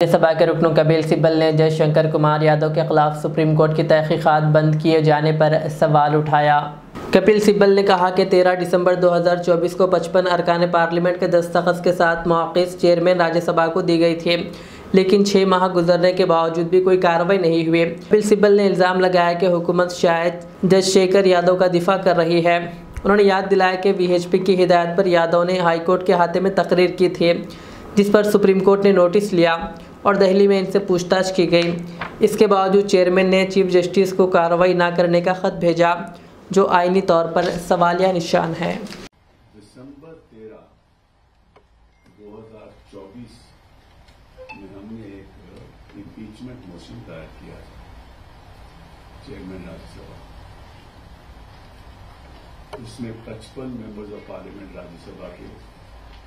राज्यसभा के रुकन कपिल सिब्बल ने जयशंकर कुमार यादव के खिलाफ सुप्रीम कोर्ट की तहकीकात बंद किए जाने पर सवाल उठाया। कपिल सिब्बल ने कहा कि 13 दिसंबर 2024 को 55 अरकान पार्लियामेंट के दस्तखत के साथ मौक़िफ़ चेयरमैन राज्यसभा को दी गई थी, लेकिन 6 माह गुजरने के बावजूद भी कोई कार्रवाई नहीं हुई। कपिल सिब्बल ने इल्ज़ाम लगाया कि हुकूमत शायद जयशंकर यादव का दिफा कर रही है। उन्होंने याद दिलाया कि VHP की हिदायत पर यादव ने हाई कोर्ट के हाथे में तकरीर की थी, जिस पर सुप्रीम कोर्ट ने नोटिस लिया और दिल्ली में इनसे पूछताछ की गई। इसके बावजूद चेयरमैन ने चीफ जस्टिस को कार्रवाई न करने का खत भेजा, जो आईनी तौर पर सवालिया निशान है। दिसंबर 13, 2024 में हमने एक इम्पीचमेंट मोशन दायर किया चेयरमैन राज्यसभा। उसमें 55 मेंबर्स ऑफ पार्लियामेंट राज्यसभा के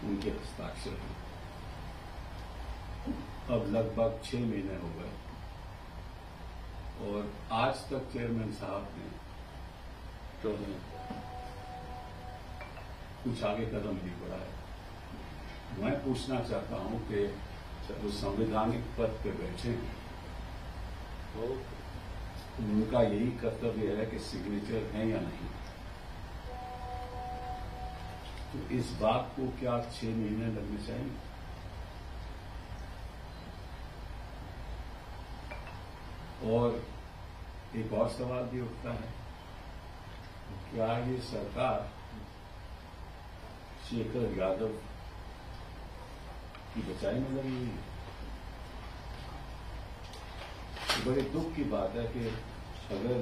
उनके हस्ताक्षर हैं। अब लगभग 6 महीने हो गए और आज तक चेयरमैन साहब ने तो कुछ आगे कदम नहीं बढ़ाया। मैं पूछना चाहता हूं कि जो संवैधानिक पद पे बैठे हैं तो उनका यही कर्तव्य है कि सिग्नेचर है या नहीं। तो इस बात को क्या 6 महीने लगने चाहिए? और एक और सवाल भी उठता है, क्या ये सरकार शेखर यादव की बचाई में लगी हुई है? तो बड़े दुख की बात है कि अगर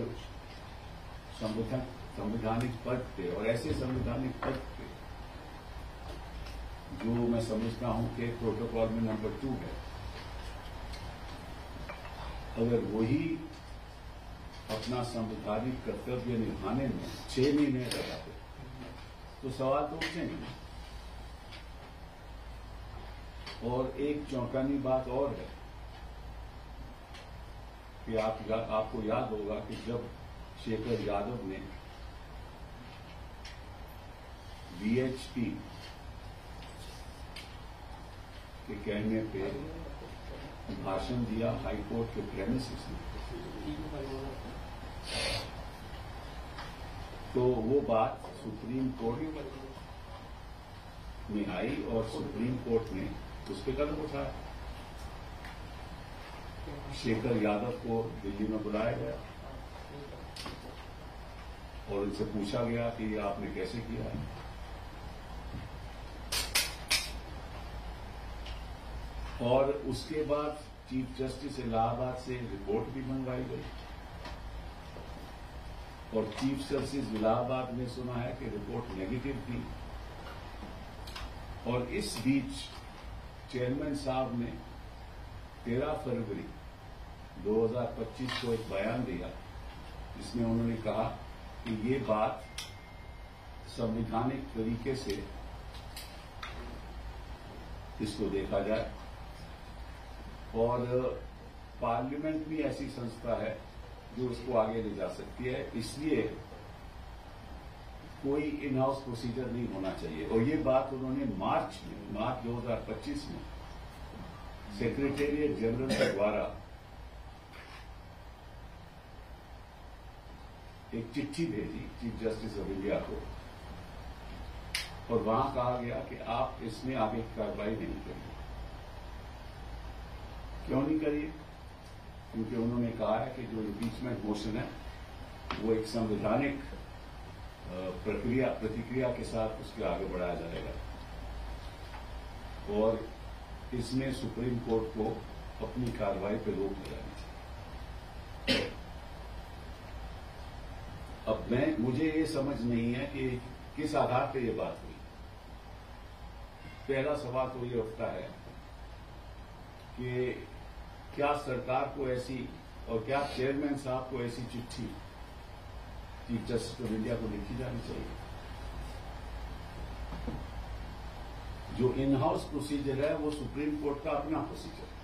संवैधानिक पद पे और ऐसे संवैधानिक पद पे जो मैं समझता हूं कि प्रोटोकॉल में नंबर 2 है, अगर वही अपना संवैधानिक कर्तव्य निभाने में 6 महीने लगाते तो सवाल तो उठेंगे। और एक चौंकानी बात और है कि आपको याद होगा कि जब शेखर यादव ने VHP के कहने पे भाषण दिया हाई कोर्ट के प्रेमिसेस में, तो वो बात सुप्रीम कोर्ट में आई और सुप्रीम कोर्ट ने उस पर कदम उठाया। शेखर यादव को दिल्ली में बुलाया गया और उनसे पूछा गया कि आपने कैसे किया है। और उसके बाद चीफ जस्टिस इलाहाबाद से रिपोर्ट भी मंगवाई गई और चीफ जस्टिस इलाहाबाद ने सुना है कि रिपोर्ट नेगेटिव थी। और इस बीच चेयरमैन साहब ने 13 फरवरी 2025 को एक बयान दिया, जिसमें उन्होंने कहा कि ये बात संवैधानिक तरीके से इसको देखा जाए और पार्लियामेंट भी ऐसी संस्था है जो इसको आगे ले जा सकती है, इसलिए कोई इन हाउस प्रोसीजर नहीं होना चाहिए। और ये बात उन्होंने मार्च 2025 में सेक्रेटेरिएट जनरल के द्वारा एक चिट्ठी भेजी चीफ जस्टिस ऑफ इंडिया को और वहां कहा गया कि आप इसमें आगे कार्रवाई नहीं करिए। क्यों नहीं करिए? क्योंकि उन्होंने कहा है कि जो इम्पीचमेंट मोशन है वो एक संवैधानिक प्रतिक्रिया के साथ उसके आगे बढ़ाया जाएगा और इसमें सुप्रीम कोर्ट को अपनी कार्रवाई पर रोक लगानी चाहिए। अब मुझे ये समझ नहीं है कि किस आधार पर यह बात हुई। पहला सवाल तो ये उठता है कि क्या सरकार को ऐसी और क्या चेयरमैन साहब को ऐसी चिट्ठी चीफ जस्टिस ऑफ इंडिया को लिखी जानी चाहिए? जो इन हाउस प्रोसीजर है वो सुप्रीम कोर्ट का अपना प्रोसीजर है,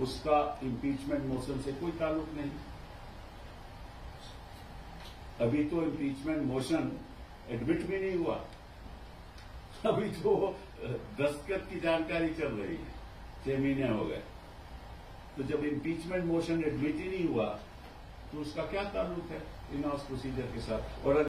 उसका इम्पीचमेंट मोशन से कोई ताल्लुक नहीं। अभी तो इम्पीचमेंट मोशन एडमिट भी नहीं हुआ, अभी तो दस्तखत की जानकारी चल रही है। 6 महीने हो गए। तो जब इम्पीचमेंट मोशन एडमिट ही नहीं हुआ तो उसका क्या ताल्लुक है इन हाउस प्रोसीजर के साथ? और